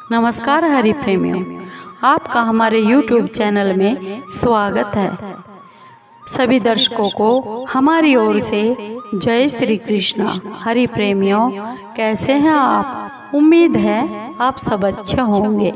नमस्कार हरि प्रेमियों, आपका हमारे YouTube चैनल में स्वागत है। सभी दर्शकों को हमारी ओर से जय श्री कृष्णा। हरि प्रेमियों, कैसे हैं आप? उम्मीद है आप सब अच्छे होंगे।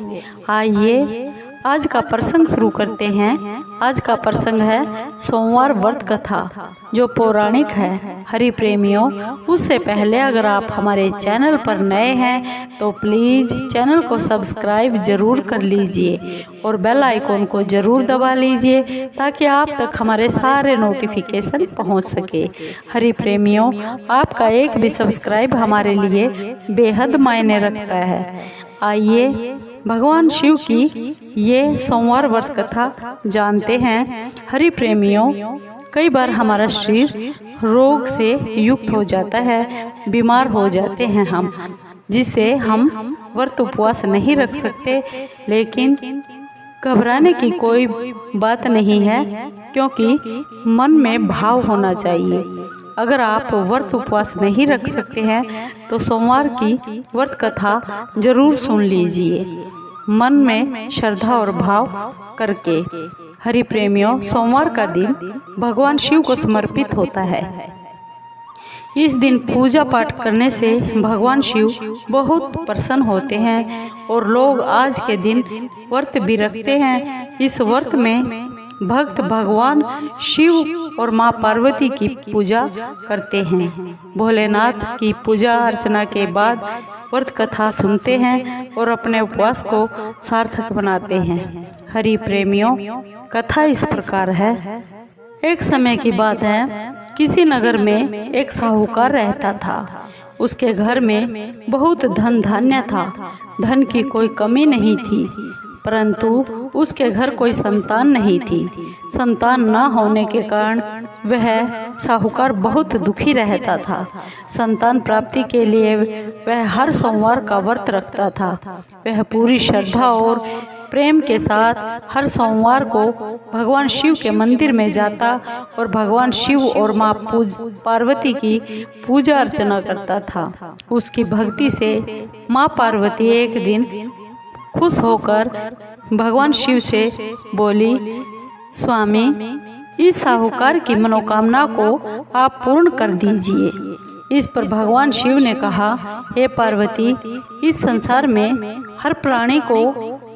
आइए आज का प्रसंग शुरू करते हैं। आज का प्रसंग है सोमवार व्रत कथा, जो पौराणिक है। हरि प्रेमियों, उससे पहले अगर आप हमारे चैनल पर नए हैं तो प्लीज चैनल को सब्सक्राइब जरूर कर लीजिए और बेल आइकॉन को जरूर दबा लीजिए ताकि आप तक हमारे सारे नोटिफिकेशन पहुंच सके। हरि प्रेमियों, आपका एक भी सब्सक्राइब हमारे लिए बेहद मायने रखता है। आइए भगवान शिव की ये सोमवार व्रत कथा जानते हैं। हरि प्रेमियों, कई बार हमारा शरीर रोग से युक्त हो जाता है, बीमार हो जाते हैं हम, जिससे हम व्रत उपवास नहीं रख सकते। लेकिन घबराने की कोई बात नहीं है, क्योंकि मन में भाव होना चाहिए। अगर आप व्रत उपवास नहीं रख सकते हैं तो सोमवार की व्रत कथा जरूर सुन लीजिए, मन में श्रद्धा और भाव करके। हरि प्रेमियों, सोमवार का दिन भगवान शिव को समर्पित होता है। इस दिन पूजा पाठ करने से भगवान शिव बहुत प्रसन्न होते हैं और लोग आज के दिन व्रत भी रखते हैं। इस व्रत में भक्त भगवान शिव और माँ पार्वती की पूजा करते हैं। भोलेनाथ की पूजा अर्चना के बाद व्रत कथा सुनते हैं और अपने उपवास को सार्थक बनाते हैं। हरि प्रेमियों, कथा इस प्रकार है। एक समय की बात है, किसी नगर में एक साहूकार रहता था। उसके घर में बहुत धन धान्य था, धन की कोई कमी नहीं थी, परंतु उसके घर कोई संतान नहीं थी। संतान न होने के कारण वह साहूकार बहुत दुखी रहता था। संतान प्राप्ति के लिए वह हर सोमवार का व्रत रखता था। वह पूरी श्रद्धा और प्रेम के साथ हर सोमवार को भगवान शिव के मंदिर में जाता और भगवान शिव और माँ पार्वती की पूजा अर्चना करता था। उसकी भक्ति से माँ पार्वती एक दिन खुश होकर भगवान शिव से बोली, स्वामी, इस साहूकार की मनोकामना को आप पूर्ण कर दीजिए। इस पर भगवान शिव ने कहा, हे पार्वती, इस संसार में हर प्राणी को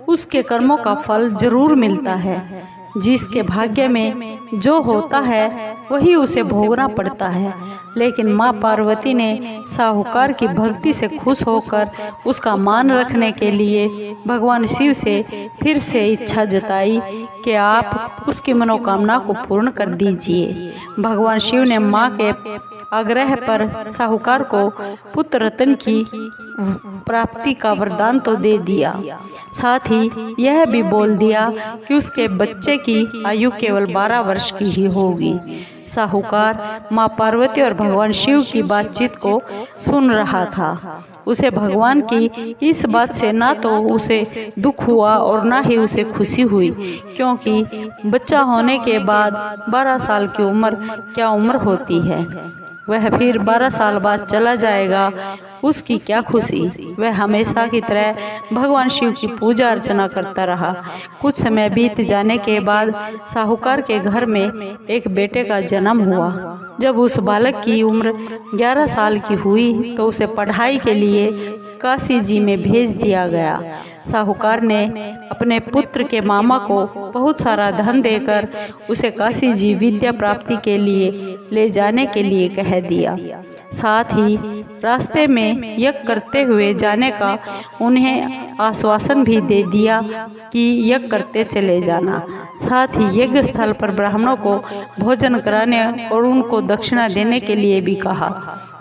उसके कर्मों का फल जरूर मिलता है। जिसके भाग्य में जो होता है वही उसे भोगना पड़ता है। लेकिन माँ पार्वती ने साहूकार की भक्ति से खुश होकर उसका मान रखने के लिए भगवान शिव से फिर से इच्छा जताई कि आप उसकी मनोकामना को पूर्ण कर दीजिए। भगवान शिव ने माँ के आग्रह पर साहूकार को पुत्र रत्न की प्राप्ति का वरदान तो दे दिया, साथ ही यह भी बोल दिया कि उसके बच्चे की आयु केवल 12 वर्ष की ही होगी। साहूकार माँ पार्वती और भगवान शिव की बातचीत को सुन रहा था। उसे भगवान की इस बात से ना तो उसे दुख हुआ और ना ही उसे खुशी हुई, क्योंकि बच्चा होने के बाद 12 साल की उम्र क्या उम्र होती है। वह फिर 12 साल बाद चला जाएगा, उसकी क्या खुशी। वह हमेशा की तरह भगवान शिव की पूजा अर्चना करता रहा। कुछ समय बीत जाने के बाद साहूकार के घर में एक बेटे का जन्म हुआ। जब उस बालक की उम्र 11 साल की हुई तो उसे पढ़ाई के लिए काशी जी में भेज दिया गया। साहूकार ने अपने पुत्र के मामा को बहुत सारा धन देकर उसे काशी जी विद्या प्राप्ति के लिए ले जाने के लिए कह दिया। साथ ही रास्ते में यज्ञ करते हुए जाने का उन्हें आश्वासन भी दे दिया कि यज्ञ करते चले जाना। साथ ही यज्ञ स्थल पर ब्राह्मणों को भोजन कराने और उनको दक्षिणा देने के लिए भी कहा।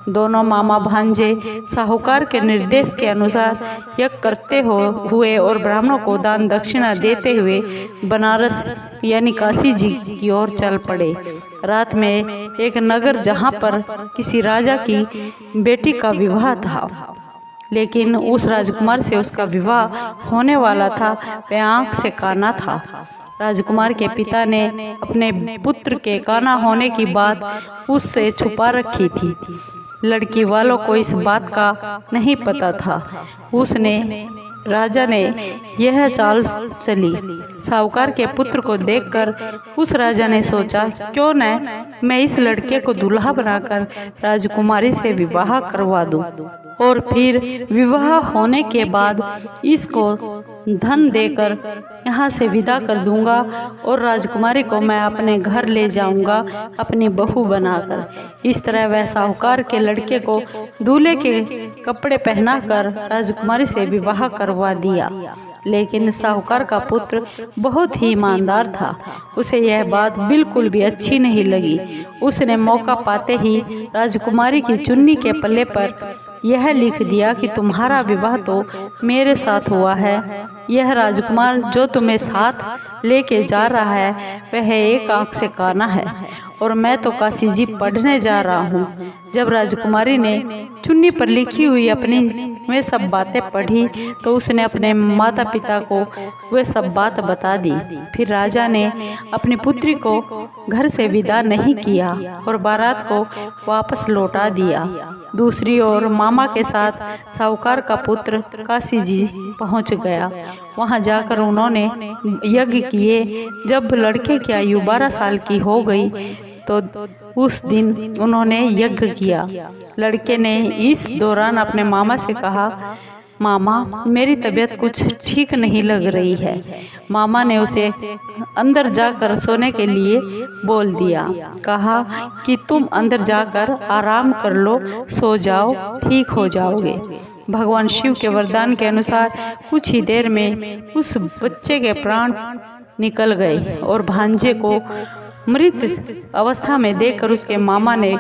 दोनों मामा भांजे साहूकार के निर्देश के अनुसार यज्ञ करते हुए और ब्राह्मणों को दान दक्षिणा देते हुए बनारस यानी काशी जी की ओर चल पड़े। रात में एक नगर जहाँ पर किसी राजा की बेटी का विवाह था, लेकिन उस राजकुमार से उसका विवाह होने वाला था, वह आंख से काना था। राजकुमार के पिता ने अपने पुत्र के काना होने की बात उससे छुपा रखी थी। लड़की वालों को इस बात का नहीं पता था। उसने राजा ने यह चाल चली। साहूकार के पुत्र को देखकर उस राजा ने सोचा, क्यों न मैं इस लड़के को दूल्हा बनाकर राजकुमारी से विवाह करवा दूं और फिर विवाह होने के बाद इसको धन देकर यहाँ से विदा कर दूंगा और राजकुमारी को मैं अपने घर ले जाऊंगा अपनी बहू बनाकर। इस तरह वह साहूकार के लड़के को दूल्हे के कपड़े पहनाकर राजकुमारी से विवाह करवा दिया। लेकिन साहूकार का पुत्र बहुत ही ईमानदार था। उसे यह बात बिल्कुल भी अच्छी नहीं लगी। उसने मौका पाते ही राजकुमारी की चुन्नी के पल्ले पर यह लिख दिया कि तुम्हारा विवाह तो मेरे साथ हुआ है। यह राजकुमार जो तुम्हें साथ लेके जा रहा है वह एक आंख से काना है और मैं तो काशी जी पढ़ने जा रहा हूँ। जब राजकुमारी ने चुन्नी पर लिखी हुई अपनी वे सब बातें पढ़ी तो उसने अपने माता पिता को वे सब बात बता दी। फिर राजा ने अपनी पुत्री को घर से विदा नहीं किया और बारात को वापस लौटा दिया। दूसरी ओर मामा के साथ साहूकार का पुत्र काशी जी पहुंच गया। वहां जाकर उन्होंने यज्ञ किए। जब लड़के की आयु 12 साल की हो गई तो उस दिन उन्होंने यज्ञ किया। लड़के ने इस दौरान अपने मामा से कहा, मामा मेरी तबीयत कुछ ठीक नहीं लग रही है। मामा ने उसे अंदर जाकर सोने के लिए बोल दिया। कहा कि तुम अंदर जाकर आराम कर लो, सो जाओ, ठीक हो जाओगे। भगवान शिव के वरदान के अनुसार कुछ ही देर में उस बच्चे के प्राण निकल गए और भांजे को मृत अवस्था में देखकर उसके मामा ने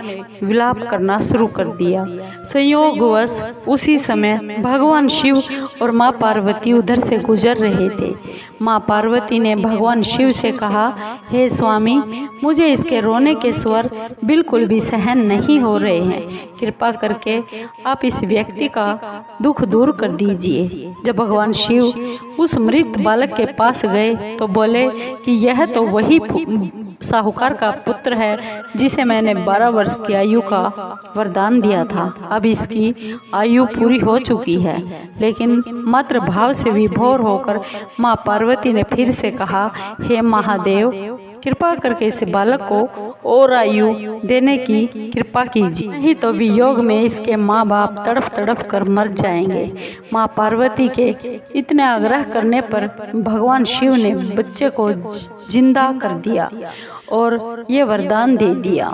विलाप करना शुरू कर दिया। संयोगवश उसी समय भगवान शिव और माँ पार्वती उधर से गुजर रहे थे। माँ पार्वती ने भगवान शिव से कहा, हे स्वामी, मुझे इसके रोने के स्वर बिल्कुल भी सहन नहीं हो रहे हैं। कृपा करके आप इस व्यक्ति का दुख दूर कर दीजिए। जब भगवान शिव उस मृत बालक के पास गए तो बोले कि यह तो वही साहूकार का पुत्र है जिसे मैंने 12 वर्ष की आयु का वरदान दिया था। अब इसकी आयु पूरी हो चुकी है। लेकिन मात्र भाव से विभोर होकर माँ पार्वती ने फिर से कहा, हे महादेव, कृपा करके इस बालक को और आयु देने की कृपा कीजिए, नहीं तो वियोग में इसके माँ बाप तड़प तड़प कर मर जाएंगे। माँ पार्वती के इतने आग्रह करने पर भगवान शिव ने बच्चे को जिंदा कर दिया और ये वरदान दे दिया।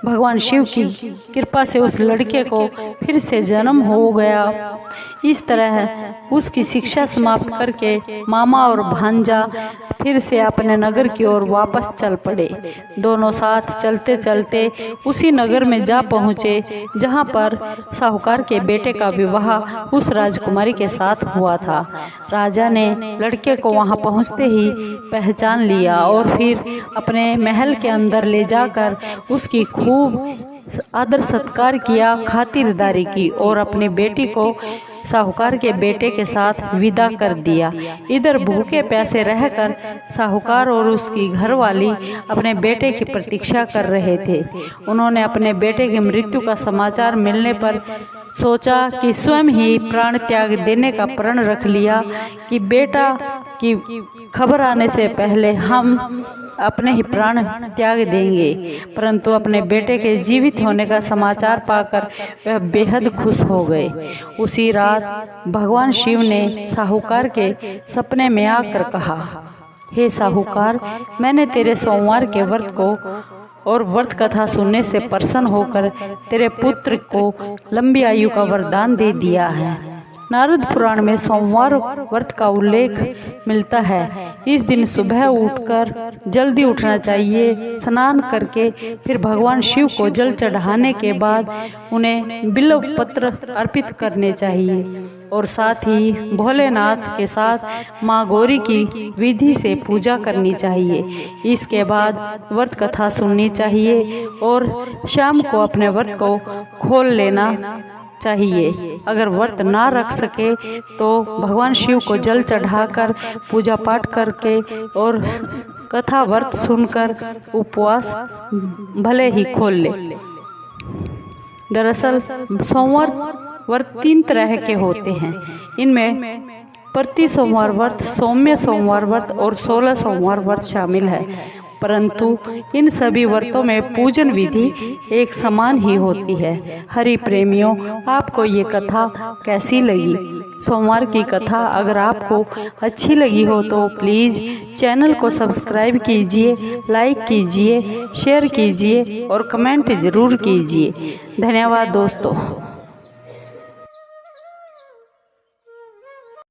भगवान शिव की कृपा से उस लड़के को फिर से जन्म हो गया। इस तरह उसकी शिक्षा समाप्त करके मामा और भांजा फिर से अपने नगर की ओर वापस चल पड़े। दोनों साथ चलते चलते उसी नगर में जा पहुँचे जहाँ पर साहूकार के बेटे का विवाह उस राजकुमारी के साथ हुआ था। राजा ने लड़के को वहाँ पहुँचते ही पहचान लिया और फिर अपने महल के अंदर ले जाकर उसकी खूब आदर सत्कार किया, खातिरदारी की और अपनी बेटी को साहूकार के बेटे के साथ विदा कर दिया। इधर भूखे प्यासे रहकर साहूकार और उसकी घरवाली अपने बेटे की प्रतीक्षा कर रहे थे। उन्होंने अपने बेटे की मृत्यु का समाचार मिलने पर सोचा कि स्वयं ही प्राण त्याग देने का प्रण रख लिया कि बेटा की खबर आने से पहले हम अपने ही प्राण त्याग देंगे। परंतु अपने बेटे के जीवित होने का समाचार पाकर वह बेहद खुश हो गए। उसी रात भगवान शिव ने साहूकार के सपने में आकर कहा, हे साहूकार, मैंने तेरे सोमवार के व्रत को और व्रत कथा सुनने से प्रसन्न होकर तेरे पुत्र को लंबी आयु का वरदान दे दिया है। नारद पुराण में सोमवार व्रत का उल्लेख मिलता है। इस दिन सुबह उठकर जल्दी उठना चाहिए। स्नान करके फिर भगवान शिव को जल चढ़ाने के बाद उन्हें बिल्व पत्र अर्पित करने चाहिए और साथ ही भोलेनाथ के साथ माँ गौरी की विधि से पूजा करनी चाहिए। इसके बाद व्रत कथा सुननी चाहिए और शाम को अपने व्रत को खोल लेना चाहिए। अगर व्रत ना रख सके तो भगवान शिव को जल चढ़ाकर पूजा पाठ करके और कथा व्रत सुनकर उपवास भले ही खोल ले। दरअसल सोमवार व्रत 3 तरह के होते हैं। इनमें प्रति सोमवार व्रत, सौम्य सोमवार व्रत और 16 सोमवार व्रत शामिल है, परंतु इन सभी व्रतों में पूजन विधि एक समान ही होती है। हरि प्रेमियों, आपको ये कथा कैसी लगी? सोमवार की कथा अगर आपको अच्छी लगी हो तो प्लीज़ चैनल को सब्सक्राइब कीजिए, लाइक कीजिए, शेयर कीजिए और कमेंट ज़रूर कीजिए। धन्यवाद दोस्तों।